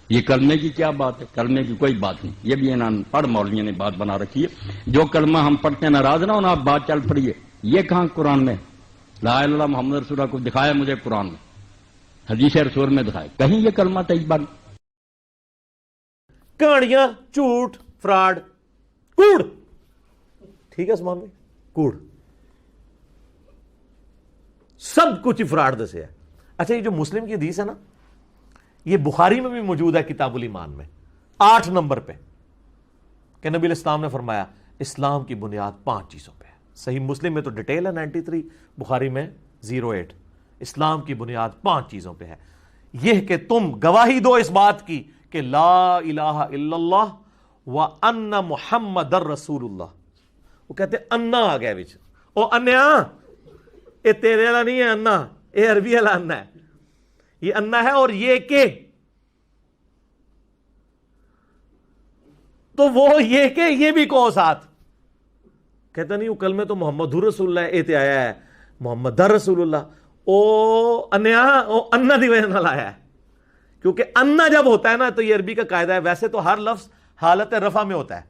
یہ کلمے کی کیا بات ہے؟ کلمے کی کوئی بات نہیں، یہ بھی ان پڑھ مولویوں نے بات بنا رکھی ہے، جو کلمہ ہم پڑھتے ہیں ناراض نہ ہونا، آپ بات چل پڑیے، یہ کہاں قرآن میں؟ لا الہ الا اللہ محمد رسول اللہ کو دکھایا مجھے قرآن میں، حدیث رسول میں دکھایا، کہیں یہ کلمہ طیبہ نہیں۔ کہانیاں، جھوٹ، فراڈ، کوڑ، ٹھیک ہے عثمان بھائی، کوڑ، سب کچھ فراڈ دسے ہے۔ اچھا یہ جو مسلم کی حدیث ہے نا، یہ بخاری میں بھی موجود ہے کتاب الایمان میں 8 نمبر پہ، کہ نبی علیہ السلام نے فرمایا اسلام کی بنیاد 5 چیزوں پہ ہے۔ صحیح مسلم میں تو ڈیٹیل ہے 93، بخاری میں 08۔ اسلام کی بنیاد 5 چیزوں پہ ہے، یہ کہ تم گواہی دو اس بات کی کہ لا الہ الا اللہ وان محمد رسول اللہ۔ وہ کہتے انا آ گیا بچ، او انیا، یہ تیرے والا نہیں ہے انا، یہ عربی والا انا ہے، یہ انا ہے، اور یہ کہ، تو وہ یہ کہ یہ بھی کہو ساتھ۔ کہتا نہیں وہ کلمہ تو محمد رسول اللہ اے تے آیا ہے، محمد رسول اللہ، او انیا، او انا دی وجہ نال آیا ہے، کیونکہ انا جب ہوتا ہے نا تو یہ عربی کا قاعدہ ہے، ویسے تو ہر لفظ حالت رفع میں ہوتا ہے،